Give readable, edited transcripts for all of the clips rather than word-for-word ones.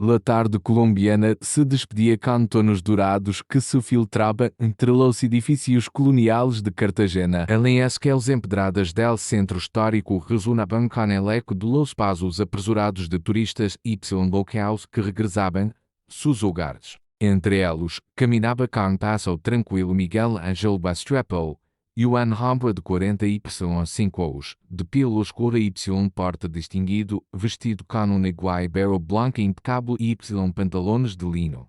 La tarde colombiana se despedia com tonos dourados que se filtrava entre os edifícios coloniais de Cartagena. Além as empedradas del centro histórico resonavam com el eco de los pasos apresurados de turistas y locais que regressavam seus hogares. Entre eles, caminhava com passo tranquilo Miguel Ángel Bastrapel, e o homem de 40 y 5 anos, de pelo escuro y porte distinguido, vestido com um iguaibero branco impecável y pantalones de lino.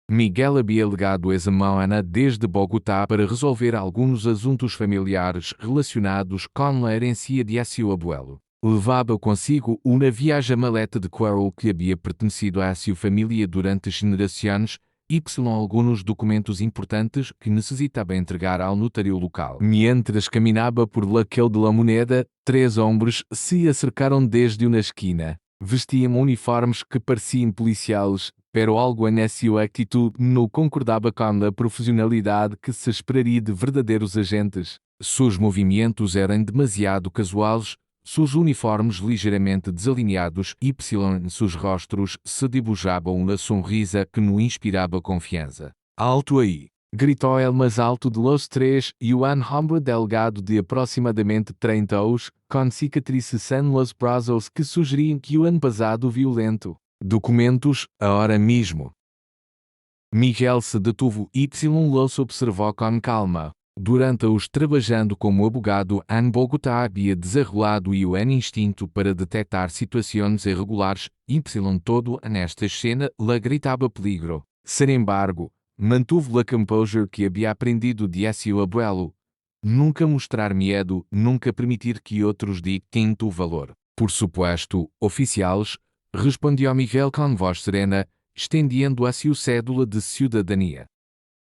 Miguel havia legado essa semana desde Bogotá para resolver alguns assuntos familiares relacionados com a herencia de seu abuelo. Levava consigo uma viagem-maleta de couro que havia pertencido à sua família durante gerações, y alguns documentos importantes que necessitava entregar ao notário local. Mientras caminhava por la calle de la Moneda, 3 homens se acercaram desde uma esquina. Vestiam uniformes que pareciam policiais, pero algo na sua atitude não concordava com a profissionalidade que se esperaria de verdadeiros agentes. Seus movimentos eram demasiado casuais, seus uniformes ligeiramente desalinhados y em seus rostros se dibujava uma sonrisa que não inspirava confiança. Alto aí! Gritou ele mais alto de los três e o homem delgado de aproximadamente 30 anos, com cicatrices en los brazos que sugeriam que o ano passado violento. Documentos, a hora mesmo. Miguel se detuvo y los observou com calma. Durante os trabalhando como advogado em Bogotá havia desenrolado o instinto para detectar situações irregulares, y todo nesta cena la gritava peligro. Sin embargo, mantuvo la composure que havia aprendido de seu abuelo. Nunca mostrar medo, nunca permitir que outros ditem tu valor. Por supuesto, oficiais, respondeu Miguel com voz serena, estendendo a sua cédula de cidadania.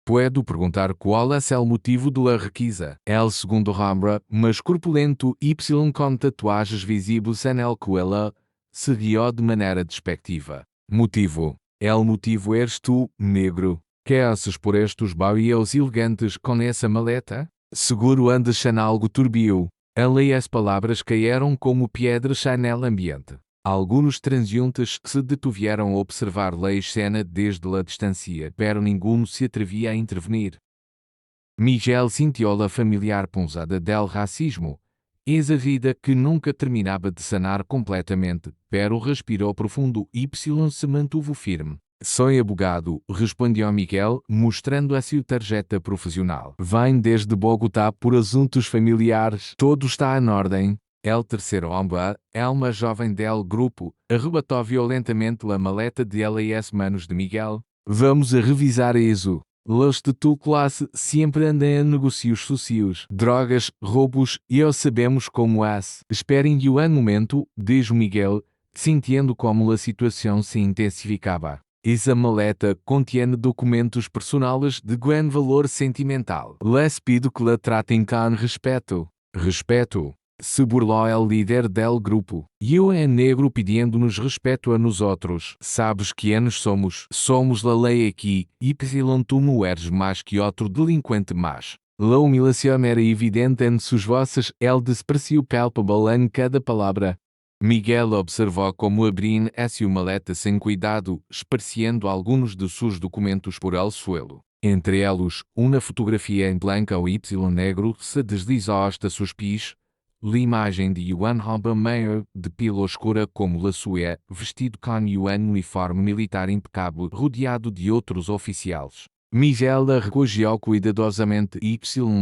Puedo perguntar qual é o motivo de la requisa. El segundo homem, mas corpulento y com tatuagens visíveis en el cuello, se rió de maneira despectiva. Motivo? El motivo eres tu, negro. Que haces por estes barrios elegantes com essa maleta? Seguro andas em algo turbio. Ali as palavras caíram como pedras no ambiente. Alguns transeuntes se detuvieram a observar a escena desde a distância, pero ninguno se atrevia a intervenir. Miguel sentiu a familiar punzada del racismo. Essa vida que nunca terminava de sanar completamente, pero respirou profundo y se mantuvo firme. Sou advogado, respondeu Miguel, mostrando a sua tarjeta profissional. Vem desde Bogotá por assuntos familiares. Todo está em ordem. El terceiro homem, uma jovem del grupo, arrebatou violentamente a maleta de las manos de Miguel. Vamos a revisar isso. Los de tu classe sempre andam a negócios socios, drogas, roubos, e nós sabemos como é. Esperem um momento, diz Miguel, sentindo como a situação se intensificava. Essa maleta contém documentos personais de gran valor sentimental. Les pido que la tratem com respeito. Respeito? Se burlou el líder del grupo. Eu é negro pedindo-nos respeito a nós outros. Sabes que anos somos? Somos la lei aqui, y tu não eres mais que outro delinquente mais. La humilhação era evidente em suas vozes, el desprecio palpável em cada palavra. Miguel observou como abriam a sua maleta sem cuidado, esparciando alguns de seus documentos por el suelo. Entre eles, uma fotografia em branco y negro se deslizou hasta seus pés. A imagem de Yuan Meyer, de pelo escura como la sua, vestido com Yuan uniforme militar impecável, rodeado de outros oficiais. Miguel a recolheu cuidadosamente y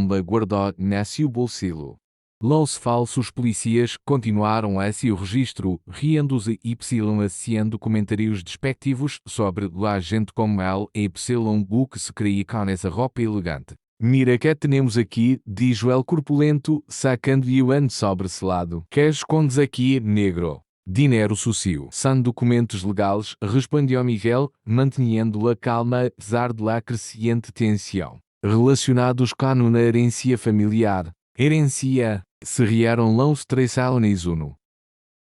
la guardou na seu bolsillo. Los falsos policias continuaram a seu registro, riendo-se y haciendo comentários despectivos sobre a gente como ele e o que se creia com essa roupa elegante. Mira que temos aqui, diz el corpulento, sacando Yuan sobressalado. Que escondes aqui, negro? Dinheiro socio. São documentos legais, respondeu Miguel, mantendo a calma apesar de la crescente tensão. Relacionados com uma herencia familiar. Herencia? Se rieram los três ao uno.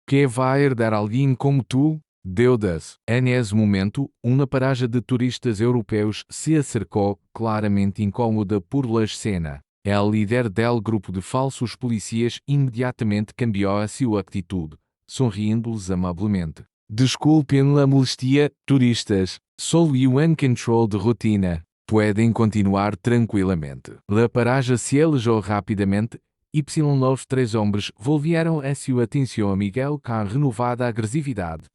Que vai herdar alguém como tu? Deudas. Nesse momento, uma paragem de turistas europeus se acercou, claramente incômoda por la cena. El líder del grupo de falsos policias imediatamente cambiou a sua atitude, sorrindo-lhes amavelmente. Desculpem a molestia, turistas. Sou UN Control de rotina. Podem continuar tranquilamente. La paragem se alejou rapidamente. Os três homens volvieram a sua atenção a Miguel com renovada agressividade.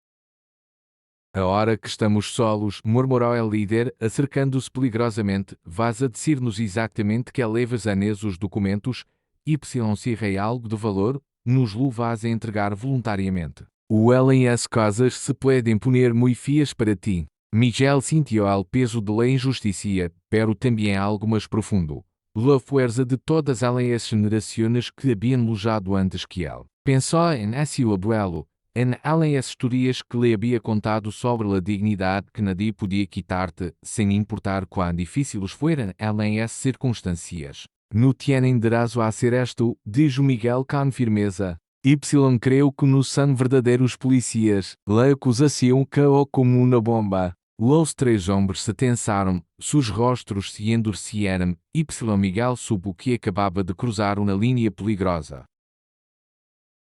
A hora que estamos solos, murmurou o líder, acercando-se peligrosamente, vas a dizer-nos exatamente que levas a nes os documentos, se rei algo de valor, nos luvas a entregar voluntariamente. O elen as coisas se podem poner muito fias para ti. Miguel sentiu o peso de la injusticia, pero também algo mais profundo. La fuerza de todas as generações que haviam lujado antes que ele. Pensou em seu abuelo, em as histórias que lhe havia contado sobre a dignidade que nadie podia quitar-te, sem importar quão difíceis foram as circunstâncias. No tienen derecho a ser esto, dijo Miguel com firmeza. Creu que no são verdadeiros policias. La acusação caiu como uma bomba. Los três homens se tensaram, seus rostros se endureceram. Miguel supo que acabava de cruzar uma linha peligrosa.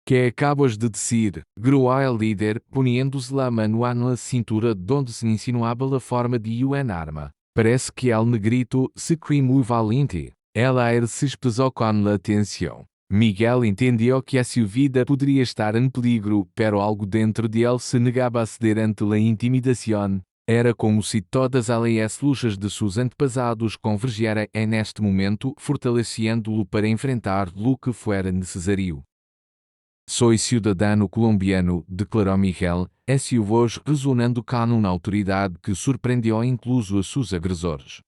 Que acabas de dizer? Gruou el líder, poniendo-se la mano na cintura donde se insinuava a forma de uma arma. Parece que el negrito se cree muy valiente. Ela se espesou com a atenção. Miguel entendeu que a sua vida poderia estar em peligro, pero algo dentro de ele se negava a ceder ante a intimidação. Era como se todas as lutas de seus antepassados convergieram neste momento, fortalecendo-lo para enfrentar o que fora necessário. Sou cidadão colombiano, declarou Miguel, sua voz ressonando com uma autoridade que surpreendeu incluso a seus agressores.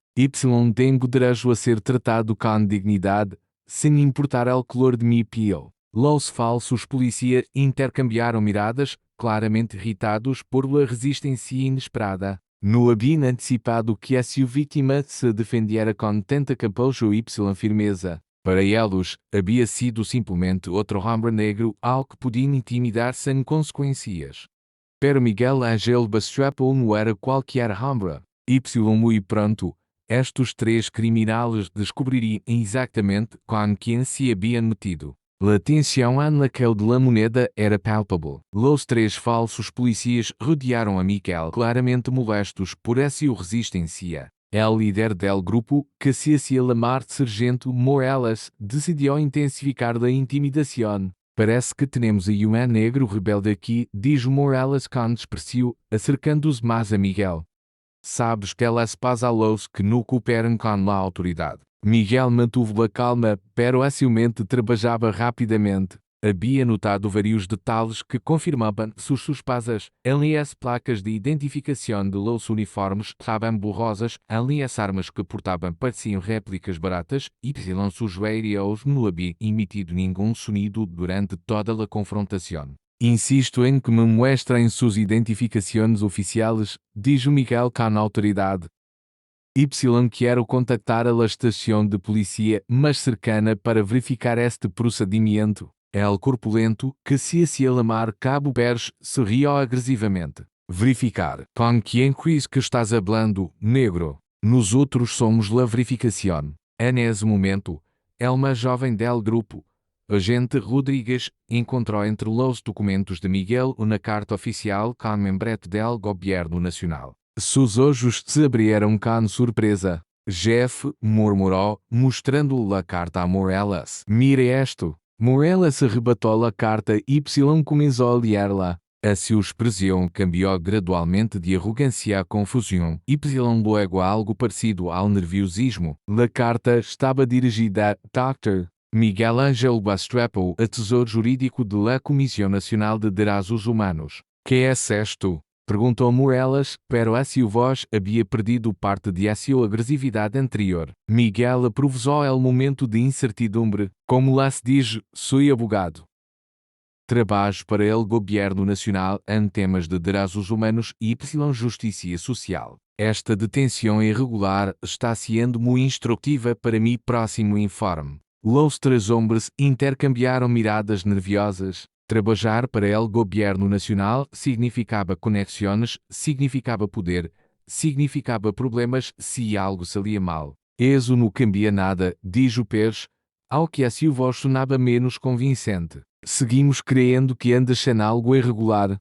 Tenho direito a ser tratado com dignidade, sem importar o color de minha pele. Los falsos polícias intercambiaram miradas, claramente irritados por la resistência inesperada. Não haviam antecipado que a sua vítima se defendiera com tanta capacidade y firmeza. Para eles, havia sido simplesmente outro homem negro, algo que podia intimidar sem consequências. Pero Miguel Ángel Bastrapel não era qualquer homem. Muito pronto, estes três criminais descobririam exatamente com quem se haviam metido. A tensão naquele de la moneda era palpável. Os três falsos policiais rodearam a Miguel claramente molestos por sua resistência. O líder del grupo, que se hacía llamar Sargento Morales, decidiu intensificar a intimidação. Parece que temos aí um negro rebelde aqui, diz Morales com desprecio, acercando-se mais a Miguel. Sabes que ela se pasa a los que não cooperam com a autoridade. Miguel manteve a calma, pero facilmente trabalhava rapidamente. Havia notado vários detalhes que confirmavam suas suspeitas. As placas de identificação de los uniformes estavam borrosas, as armas que portavam pareciam réplicas baratas, seus joelhos não haviam emitido nenhum sonido durante toda a confrontação. Insisto em que me mostrem suas identificações oficiais, diz Miguel com autoridade. Quero contactar a estação de polícia mais cercana para verificar este procedimento. El corpulento, que se hacía llamar Cabo Pérez, se riu agressivamente. Verificar. Com quem quiz que estás hablando, negro? Nós outros somos la verificação. Nesse momento, el mais jovem del grupo, agente Rodrigues, encontrou entre os documentos de Miguel uma carta oficial com membrete del Gobierno Nacional. Seus olhos se abriram com surpresa. Jeff murmurou, mostrando-lhe a carta a Morales. Mire esto. Morales arrebatou a carta y começou a ler-la. A sua expressão cambiou gradualmente de arrogância a confusão, y luego a algo parecido ao nerviosismo. A carta estava dirigida a Dr. Miguel Ángel Bastrapel, assessor jurídico de la Comissão Nacional de Direitos Humanos. Que é isto? Perguntou Morales, pero a sua voz havia perdido parte de sua agressividade anterior. Miguel aproveitou o momento de incertidumbre. Como lá se diz, sou abogado. Trabalho para o Governo Nacional em temas de direitos humanos e justiça social. Esta detenção irregular está sendo muito instrutiva para mi próximo informe. Los três homens intercambiaram miradas nerviosas. Trabalhar para o Governo Nacional significava conexões, significava poder, significava problemas se algo saía mal. Eso não cambia nada, diz o Pérez, ao que a sua voz sonava menos convincente. Seguimos crendo que andas em algo irregular.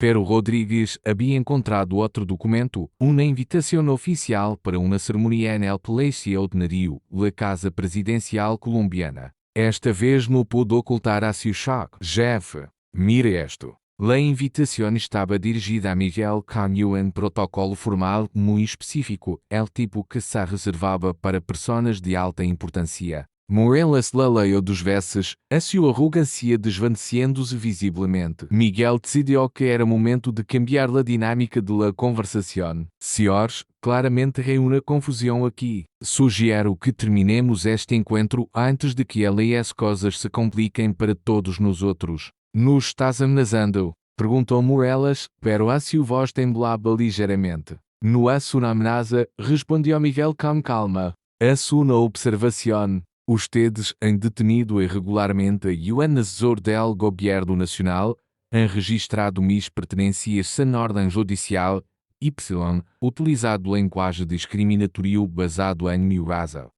Pero Rodrigues havia encontrado outro documento, uma invitação oficial para uma cerimônia no Palácio de Nariu, la Casa Presidencial colombiana. Esta vez não pude ocultar a seu choque. Jeff, mire esto. La invitação estava dirigida a Miguel Canho em protocolo formal muito específico, el tipo que se reservava para pessoas de alta importância. Morelas la leu dos vezes, a sua arrogância desvanecendo-se visivelmente. Miguel decidiu que era momento de cambiar a dinâmica de la conversação. Senhores, claramente há uma confusão aqui. Sugiro que terminemos este encontro antes de que as coisas se compliquem para todos nós outros. Nos estás amenazando? Perguntou Morelas, pero a sua voz temblava ligeiramente. Não é uma amenaza, respondeu Miguel com calma. É uma observação. Ustedes han detenido irregularmente a un assessor del Gobierno Nacional, han registrado mis pertenencias sem ordem judicial, y, utilizado linguagem discriminatório basado em mi raza.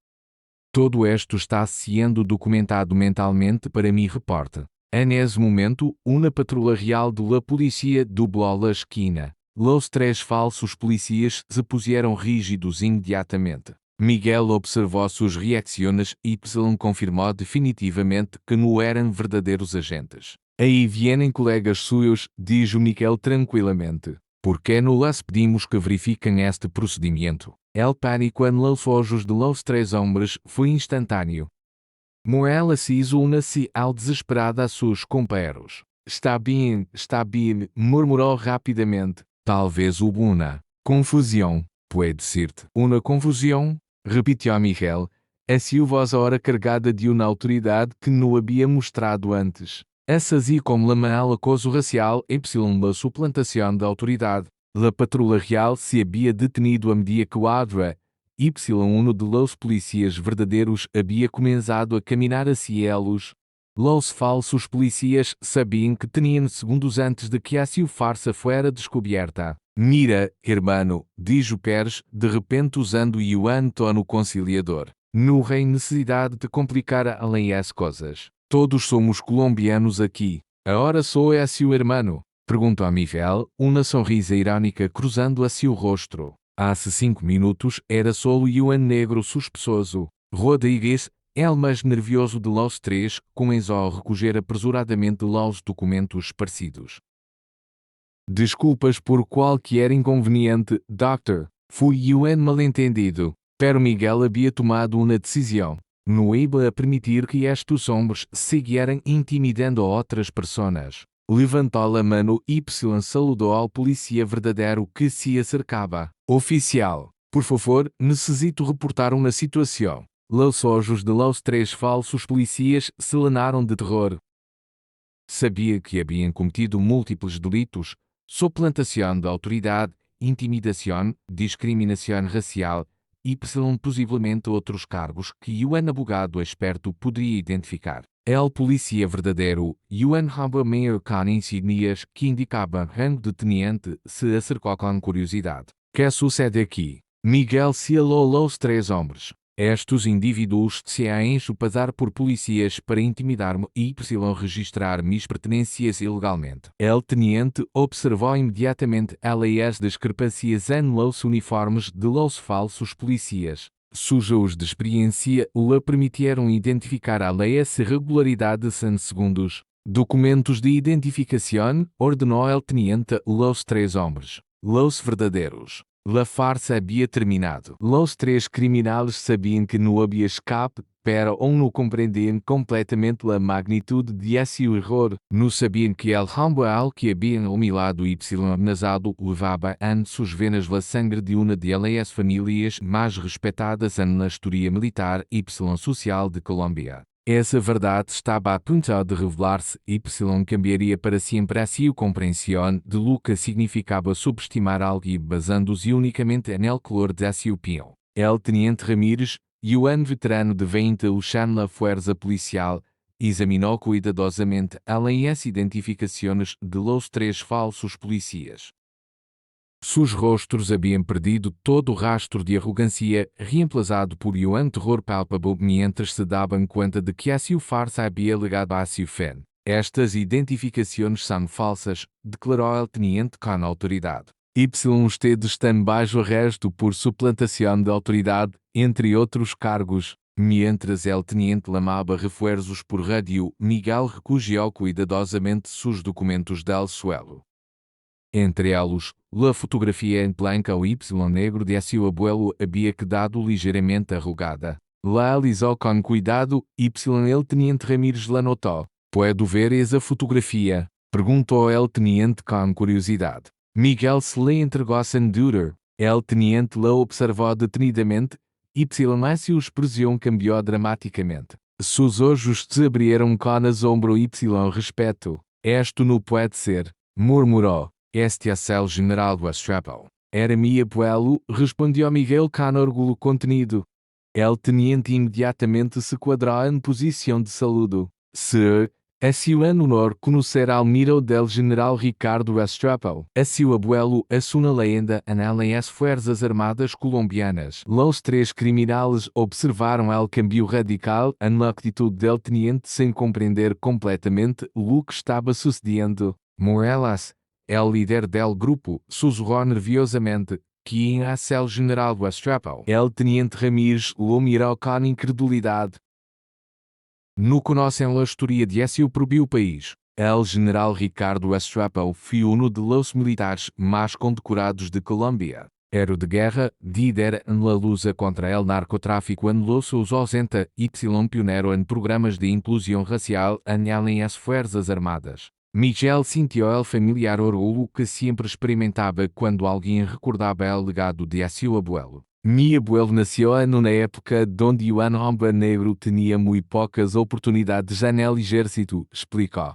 Todo esto está sendo documentado mentalmente para mi reporte. En ese momento, una patrulha real de la policía dobló la esquina. Los tres falsos policías se pusieron rígidos imediatamente. Miguel observou suas reacções e confirmou definitivamente que não eram verdadeiros agentes. Aí vêm colegas suyos, diz o Miguel tranquilamente. ¿Por que não las pedimos que verifiquem este procedimento? El pánico en los ojos de los tres hombres foi instantâneo. Morelas hizo una señal desesperada a seus companheiros. Está bem, murmurou rapidamente. Talvez hubo uma confusão. Pode ser-te uma confusão? Repetiu Miguel, a sua voz agora carregada de uma autoridade que não havia mostrado antes. Assim como la mal acoso racial la suplantação da autoridade, la patrulha real se havia detenido a medida que o adra, uno de los policías verdadeiros havia começado a caminhar hacia eles. Los falsos policías sabiam que tinham segundos antes de que a sua farsa fuera descoberta. Mira, hermano, diz o Pérez, de repente usando o tono conciliador. Não há necessidade de complicar além as coisas. Todos somos colombianos aqui. Agora sou a seu hermano? Perguntou a Miguel, uma sorrisa irônica cruzando a seu rosto. Há 5 minutos era só o negro suspeitoso. Rodrigues, el mais nervioso de los três, começou a recolher apressuradamente los documentos parecidos. Desculpas por qualquer inconveniente, Doctor. Fui um mal-entendido. Pero Miguel havia tomado uma decisão. Não iba a permitir que estes homens siguieran intimidando a outras pessoas. Levantou a mano e saludou ao polícia verdadeiro que se acercava. Oficial, por favor, necessito reportar uma situação. Los ojos de los três falsos policias se llenaram de terror. Sabia que haviam cometido múltiplos delitos, suplantação da autoridade, intimidação, discriminação racial e possivelmente outros cargos que o advogado experto poderia identificar. El policía verdadeiro, un Habermeyer com insignias que indicava rango de teniente, se acercou com curiosidade. Que sucede aqui? Miguel se alou los três homens. Estes indivíduos se han hecho pasar por policias para intimidar-me e registrar mis pertenencias ilegalmente. El teniente observou imediatamente as discrepâncias en los uniformes de los falsos policias. Sujos de experiência lhe permitiram identificar as irregularidades em segundos. Documentos de identificação, ordenou el teniente los três homens. Los verdadeiros. La farsa havia terminado. Los três criminais sabiam que não havia escape, pero não compreendiam completamente a magnitude de seu erro. Não sabiam que el homem que haviam humilhado e amenazado levava en suas venas a sangue de uma de las famílias mais respeitadas na história militar e social de Colômbia. Essa verdade estava a ponto de revelar-se e cambiaria para sempre a sua compreensão de lo que significava subestimar alguém basando-se unicamente nel color de seu opinião. El teniente Ramírez, um veterano de 20 anos na fuerza policial, examinou cuidadosamente além as identificações de los três falsos policias. Seus rostros haviam perdido todo o rastro de arrogância, reemplazado por um terror palpável mientras se davam conta de que a sua farsa havia legado a seu fim. Estas identificações são falsas, declarou el teniente com a autoridade. YST estão baixo arresto por suplantação de autoridade, entre outros cargos. Mientras el teniente lamaba refuerzos por rádio, Miguel refugiou cuidadosamente seus documentos del suelo. Entre eles, a fotografia em blanco o Y negro de seu abuelo havia quedado ligeiramente arrugada. La alisou com cuidado, el teniente Ramírez la notou. Puedo ver essa fotografia? Perguntou el teniente com curiosidade. Miguel se lhe entregou sem dúvida. El teniente la observou detenidamente. Sua expressão cambiou dramaticamente. Seus olhos se abriram com assombro respeito. Esto não pode ser, murmurou. Este é el general do Estrapel. Era mi abuelo, respondeu Miguel com orgulho contenido. El teniente imediatamente se quadrou em posição de saludo. Sir, é seu honor conhecer Almiro del General Ricardo Estrapel. É seu abuelo é uma lenda nas Forças Armadas Colombianas. Los três criminais observaram el cambio radical na atitude del teniente sem compreender completamente o que estava sucedendo. Morelas, el líder del grupo, sussurrou nerviosamente. Quem é el general do Estrapel? El teniente Ramírez lo mirou com incredulidade. No conhecem a história de seu próprio país. El general Ricardo Estrapel foi um de los militares mais condecorados de Colômbia. Héroe de guerra, líder en la luta contra el narcotráfico en los anos 80 y pionero en programas de inclusão racial en as Forças Armadas. Miguel sentiu el familiar orgulho que sempre experimentava quando alguém recordava el legado de seu abuelo. Mi abuelo nasceu en una época donde un hombre negro tinha muito poucas oportunidades en el ejército, explicou.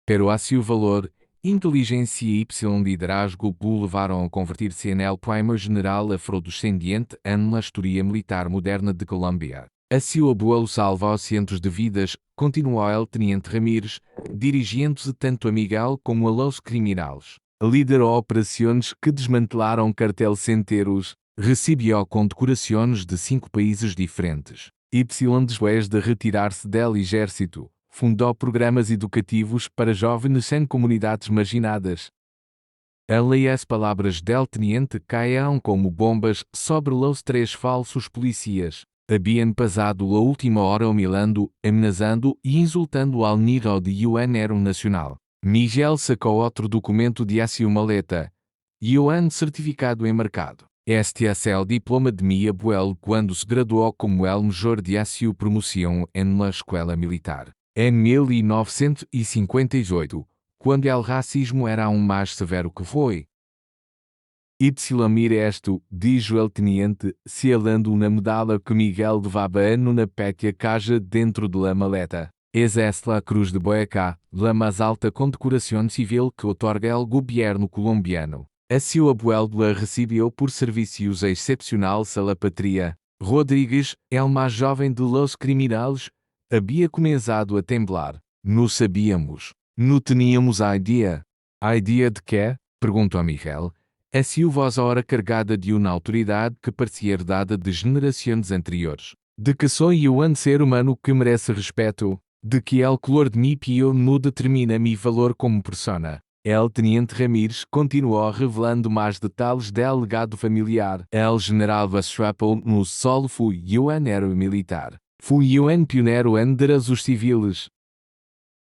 Pero a seu valor, inteligência y liderazgo o levaram a convertir-se en el primer general afrodescendiente en la história militar moderna de Colômbia. A seu abuelo salvou cientos de vidas, continuou el teniente Ramírez, dirigindo-se tanto a Miguel como a los criminais. Liderou operações que desmantelaram cartéis inteiros. Recebeu condecorações de 5 países diferentes. Depois de retirar-se del exército, fundou programas educativos para jovens em comunidades marginadas. As palavras del teniente caíram como bombas sobre os 3 falsos policias. Haviam passado a última hora humilhando, ameaçando e insultando ao nível de un héroe nacional. Miguel sacou outro documento de sua maleta. Un certificado enmarcado. Este é o diploma de mi abuelo quando se graduou como el major de sua promoção en la escola militar. Em 1958, quando el racismo era mais severo que foi. Mire esto, dijo el teniente, selando uma medalha que Miguel levava en una pequena caixa dentro de la maleta. Es la Cruz de Boyacá, la mais alta condecoração civil que otorga el gobierno colombiano. A seu abuelo la recebeu por serviços excepcionais a la patria. Rodrigues, el mais jovem de los criminais, havia começado a temblar. Não sabíamos. Não teníamos ideia. Ideia de quê? Perguntou Miguel. A sua voz ora carregada de uma autoridade que parecia herdada de gerações anteriores. De que sou um ser humano que merece respeito. De que el color de mi piel não determina mi valor como persona. El teniente Ramírez continuou revelando mais detalhes del legado familiar. El general Estrapel no solo foi un héroe militar. Foi un pioneiro en derechos civiles.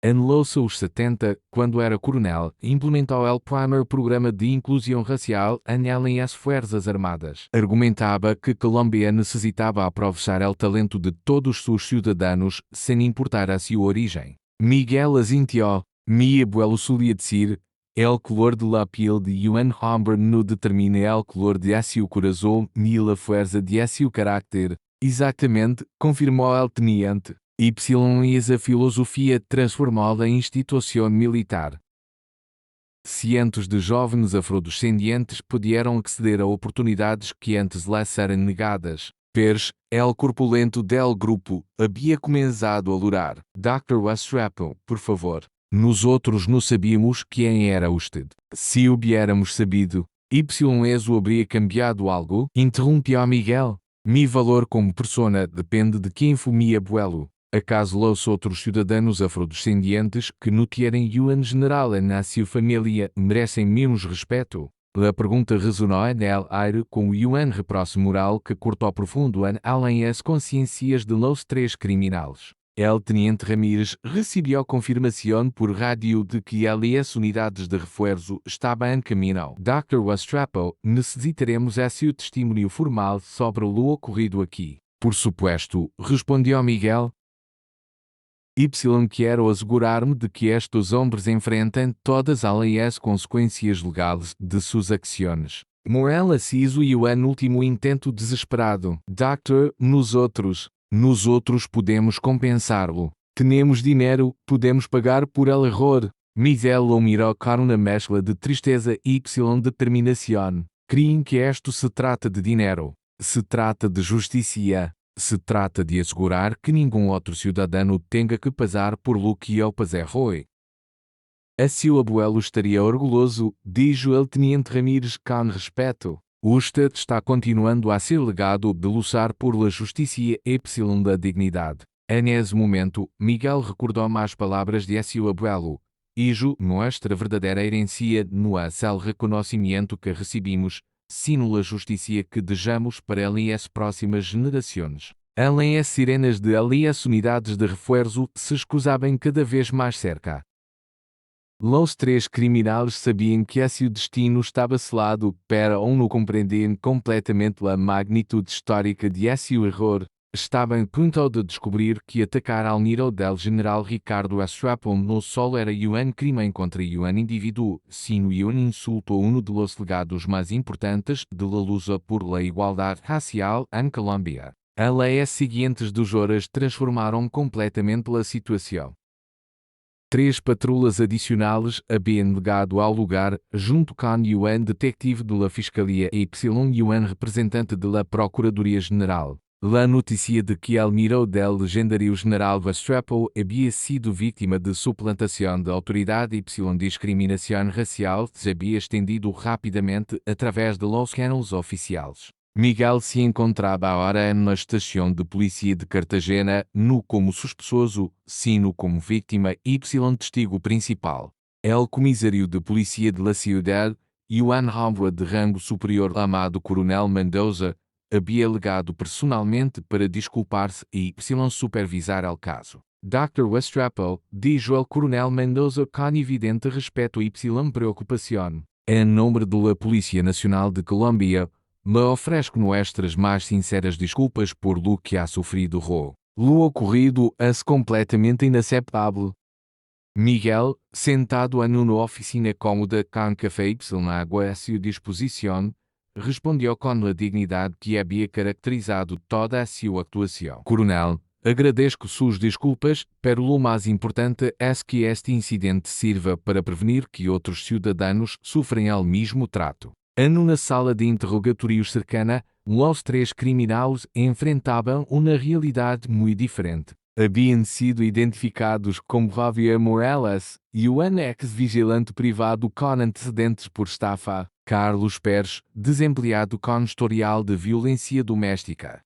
En los anos 70, quando era coronel, implementou el primeiro programa de inclusão racial en as Forças Armadas. Argumentava que Colômbia necessitava aproveitar el talento de todos seus cidadãos, sem importar a sua origem. Miguel asintió. Mi abuelo solia dizer, el color de la piel de un hombre no determina el color de seu coração ni la fuerza de seu carácter. Exatamente, confirmou el teniente. A filosofia transformou a instituição militar. Cientos de jovens afrodescendentes puderam acceder a oportunidades que antes lhes eram negadas. Pers, el corpulento del grupo, havia começado a lurar. Dr. Estrapel, por favor. Nós outros não sabíamos quem era usted. Se hubiéramos sabido, eso habría cambiado algo? Interrompió Miguel. Mi valor como persona depende de quem foi mi abuelo. ¿Acaso los outros cidadãos afrodescendentes que no tienen en general na sua família merecem menos respeito? A pergunta ressonou nel aire com um reproche moral que cortou profundo além as consciências de los três criminais. El teniente Ramírez recebeu confirmação por rádio de que as unidades de refuerzo estavam em caminho. Dr. Westrapo, necessitaremos seu testemunho formal sobre o ocorrido aqui. Por supuesto, respondeu Miguel. Quero assegurar-me de que estes homens enfrentam todas as consequências legais de suas ações. Morales hizo último intento desesperado. Doctor, nós outros podemos compensá-lo. Temos dinheiro, podemos pagar por el error. Miguel o mirou com uma mescla de tristeza e determinação. Creem que isto se trata de dinheiro. Se trata de justiça. Se trata de assegurar que nenhum outro cidadão tenha que passar por lo que eu passei. A seu abuelo estaria orgulhoso, dijo el teniente Ramírez com respeito. Usted está continuando a ser legado de lutar por la justiça e da dignidade. Nesse momento, Miguel recordou mais palavras de seu abuelo. Ijo, nuestra verdadeira herencia não é el reconhecimento que recebemos, sino a justiça que desejamos para as próximas gerações. Além as sirenas de as unidades de refuerzo se escusavam cada vez mais cerca. Los três criminais sabiam que seu destino estava selado, pero não compreendiam completamente a magnitude histórica de seu erro. Estavam a ponto de descobrir que atacar ao nível del general Ricardo Westrapo não só era crime contra indivíduo, sino insulto a uno de los legados mais importantes de la luta por la igualdade racial em Colômbia. As leis seguintes dos horas transformaram completamente a situação. 3 patrulhas adicionais haviam legado ao lugar, junto com detective de la Fiscalia e representante de la Procuradoria General. La notícia de que el miro del legendário general Westrapo havia sido vítima de suplantação de autoridade e discriminação racial se havia estendido rapidamente através de los canais oficiais. Miguel se encontrava agora na estação de polícia de Cartagena, não como suspeitoso, sino como vítima e testigo principal. El comissário de polícia de la ciudad, homem de rango superior amado Coronel Mendoza, havia legado personalmente para desculpar-se e supervisar o caso. Dr. Westrapo, dijo el Coronel Mendoza com evidente respeto e preocupação. Em nome da Polícia Nacional de Colômbia, me ofereço nuestras mais sinceras desculpas por lo que ha sofrido. Lo ocorrido é completamente inaceitável. Miguel, sentado em uma oficina cômoda com café e água à sua disposição, respondeu com a dignidade que havia caracterizado toda a sua atuação. Coronel, agradeço suas desculpas, pero lo mais importante é que este incidente sirva para prevenir que outros cidadãos sofrem o mesmo trato. Em uma sala de interrogatórios cercana, os 3 criminais enfrentavam uma realidade muito diferente. Haviam sido identificados como Javier Morales e o ex-vigilante privado com antecedentes por estafa, Carlos Pérez, desempregado com historial de violência doméstica,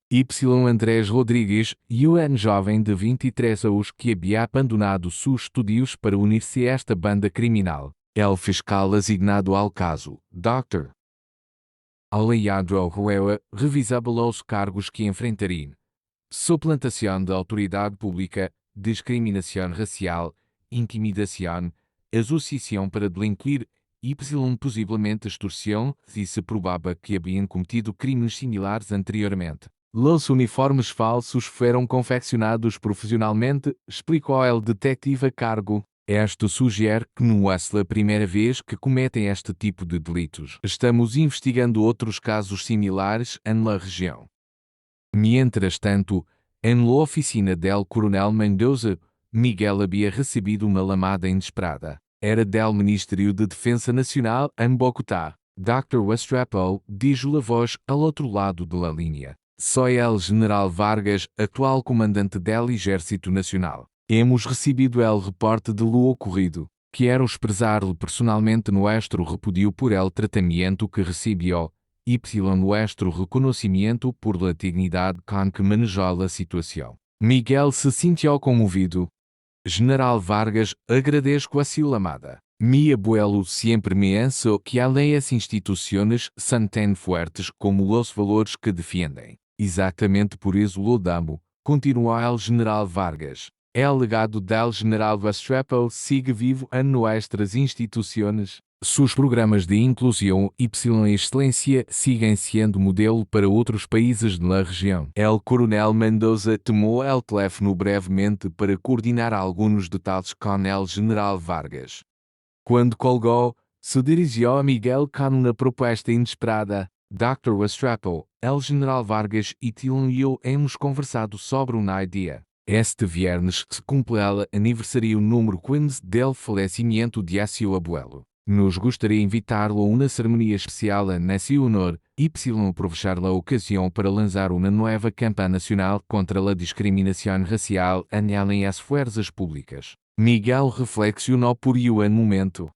Andrés Rodrigues e o jovem de 23 anos que havia abandonado seus estudos para unir-se a esta banda criminal. El fiscal asignado ao caso, Dr. Alejandro Rueda, revisava os cargos que enfrentariam: suplantação de autoridade pública, discriminação racial, intimidação, associação para delinquir e possivelmente extorsão, se provava que haviam cometido crimes similares anteriormente. Los uniformes falsos foram confeccionados profissionalmente, explicou el detective a cargo. Isto sugere que não é a primeira vez que cometem este tipo de delitos. Estamos investigando outros casos similares em la região. Mientras tanto, em la oficina del Coronel Mendoza, Miguel havia recebido uma lamada inesperada. Era del Ministério de Defensa Nacional em Bogotá. Dr. Westrapo, dijo a voz ao outro lado de la linha. Soy el General Vargas, atual comandante del Ejército Nacional. Hemos recebido el reporte de lo ocorrido. Quero expressar-lhe personalmente nuestro repudio por el tratamento que recibió, nuestro reconocimiento por la dignidade com que manejou a situação. Miguel se sentiu comovido. General Vargas, agradezco a sua amada. Mi abuelo siempre me enseñó que las instituciones são tão fuertes como os valores que defendem. Exatamente por isso lo damo, continuou el General Vargas. El legado del General Restrepo sigue vivo en nuestras instituciones. Sus programas de inclusão y excelência siguen siendo modelo para outros países de la região. El Coronel Mendoza tomou el teléfono brevemente para coordenar alguns detalhes com el General Vargas. Quando colgou, se dirigiu a Miguel com uma proposta inesperada. Dr. Restrepo, el General Vargas e eu hemos conversado sobre uma ideia. Este viernes se cumple el aniversário número 15 del falecimiento de seu abuelo. Nos gostaria invitar-lo a uma cerimônia especial en seu honor, y aprovechar la ocasião para lançar uma nova campanha nacional contra a discriminação racial en las fuerzas públicas. Miguel reflexionou por um momento.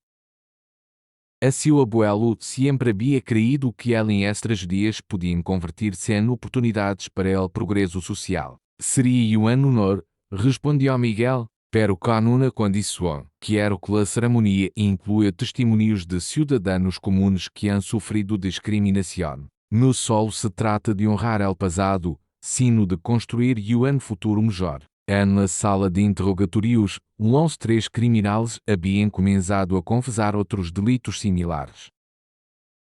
A seu abuelo sempre havia creído que as tragédias podiam convertir-se em oportunidades para o progresso social. Seria um honor, respondeu Miguel, pero com uma condição, quero que a cerimônia inclua testemunhos de cidadãos comuns que han sofrido discriminação. No solo se trata de honrar el passado, sino de construir um futuro melhor. Na sala de interrogatórios, os 3 criminais haviam começado a confessar outros delitos similares.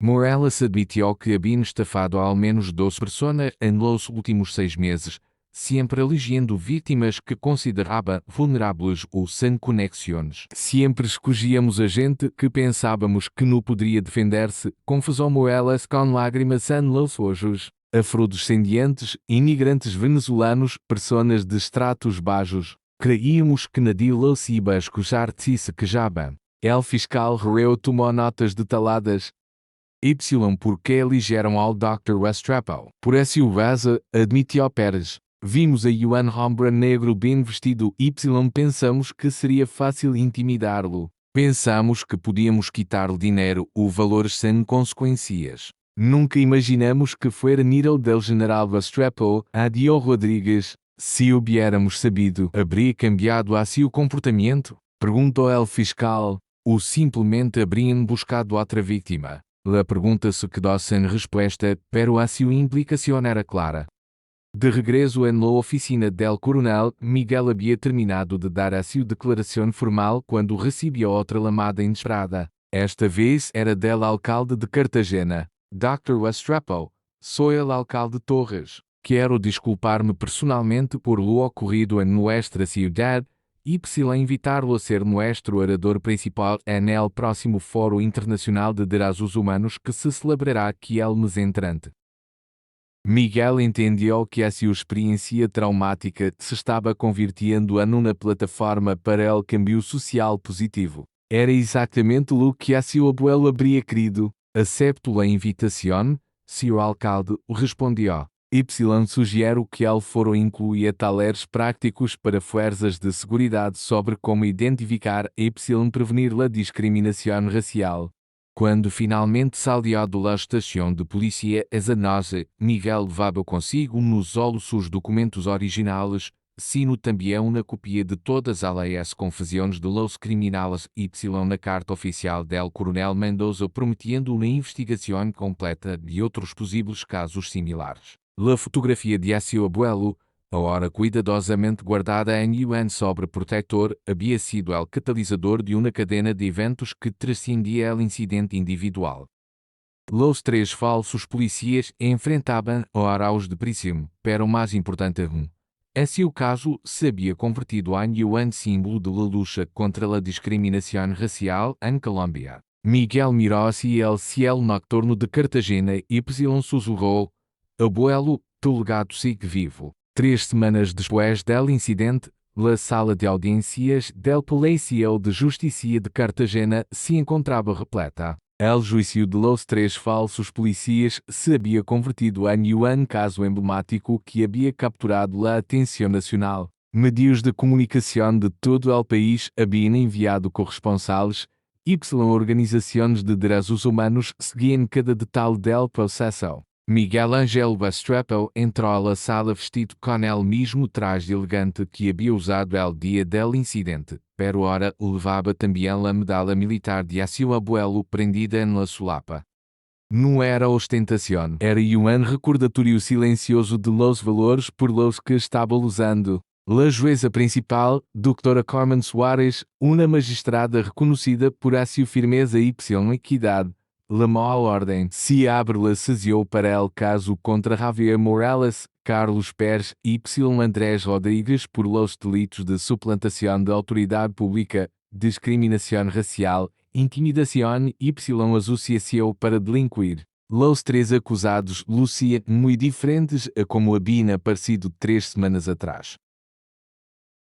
Morales admitiu que haviam estafado ao menos 12 pessoas em los últimos 6 meses, sempre elegendo vítimas que considerava vulneráveis ou sem conexões. Sempre escolhíamos a gente que pensávamos que não poderia defender-se, confessou Morales com lágrimas en los ojos. Afrodescendentes, imigrantes venezuelanos, pessoas de estratos baixos. Creíamos que nadie los iba a escuchar si se quejaban. El fiscal Herrero tomou notas detalhadas. Por que eligeram ao Dr. Restrepo? Por essa razão, admitiu Pérez. Vimos a um homem negro bem vestido y pensamos que seria fácil intimidá-lo. Pensamos que podíamos quitar-lhe dinheiro ou valores sem consequências. Nunca imaginamos que fuera Niro del General Restrepo, adiou Rodrigues. Se hubiéramos sabido, habría cambiado a seu comportamento? Perguntou el fiscal. Ou simplesmente habrían buscado outra vítima? La pergunta se quedou sem resposta, pero a sua implicação era clara. De regresso en la oficina del coronel, Miguel havia terminado de dar a sua declaração formal quando recebeu outra chamada inesperada. Esta vez era del alcalde de Cartagena. Dr. Restrepo, sou el alcalde Torres. Quero desculpar-me personalmente por lo ocorrido en nuestra ciudad y invitar-lo a ser nuestro orador principal en el próximo Foro Internacional de Derechos Humanos que se celebrará aqui el mes entrante. Miguel entendeu que a sua experiência traumática se estava convirtiendo em uma plataforma para o cambio social positivo. Era exatamente o que a seu abuelo habría querido. Acepto a invitação, seu alcalde, respondeu. Sugiro que el foro incluya talleres prácticos para fuerzas de seguridade sobre como identificar e prevenir a discriminação racial. Quando finalmente salió de la estação de polícia esa noche, Miguel levava consigo no solo sus documentos originales, sino também uma copia de todas as confissões de los criminales y na carta oficial del coronel Mendoza prometiendo uma investigação completa de outros possíveis casos similares. La fotografia de seu abuelo, agora cuidadosamente guardada em un sobreprotector, havia sido el catalisador de uma cadena de eventos que trascendia el incidente individual. Los 3 falsos policías enfrentaban horas de prisão, pero mais importante aún. Seu caso se havia convertido em um símbolo de la lucha contra a discriminação racial em Colômbia. Miguel mirou hacia el cielo nocturno de Cartagena e susurrou: Abuelo, tu legado sigue vivo. 3 semanas depois del incidente, la sala de audiencias del Palacio de Justicia de Cartagena se encontrava repleta. El juízo de los 3 falsos policías se havia convertido em um caso emblemático que havia capturado a atenção nacional. Medios de comunicação de todo o país haviam enviado corresponsales, organizações de direitos humanos seguiam cada detalhe del processo. Miguel Ángel Westrepo entrou à sala vestido com el mesmo traje elegante que havia usado el dia del incidente, pero ora levava também a medalha militar de seu abuelo prendida en la solapa. Não era ostentação, era um recordatorio silencioso de los valores por los que estava usando. La jueza principal, Dra. Carmen Soares, uma magistrada reconhecida por a sua firmeza e equidade, la moral ordem, se abre la sesión para el caso contra Javier Morales, Carlos Pérez y Andrés Rodríguez por los delitos de suplantación de autoridad pública, discriminación racial, intimidación y asociación para delinquir. Los três acusados lucían muy diferentes a como habían aparecido 3 semanas atrás.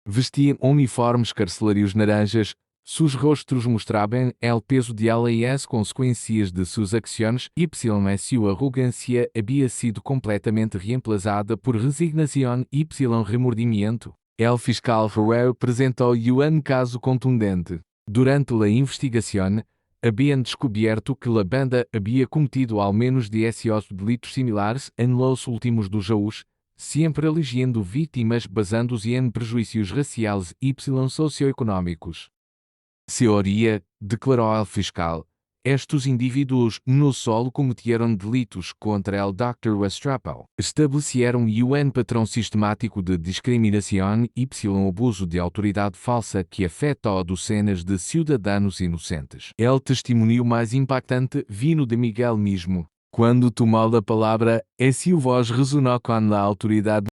Vestiam uniformes carcelários naranjas, seus rostros mostravam el peso de las consequências de suas ações y sua arrogância havia sido completamente reemplazada por resignação y remordimiento. El fiscal Ferrer apresentou um caso contundente. Durante a investigação, habían descoberto que a banda havia cometido ao menos 18 delitos similares en los últimos 2 anos, sempre eligiendo vítimas baseando-se em prejuízos raciais y socioeconómicos. Seoria, declarou el fiscal, estes indivíduos não só cometeram delitos contra el Dr. Westrepo, estabeleceram patrão sistemático de discriminação e abuso de autoridade falsa que afetou docenas de cidadãos inocentes. El testemunho mais impactante vino de Miguel mesmo. Quando tomou a palavra, sua voz ressonou com a autoridade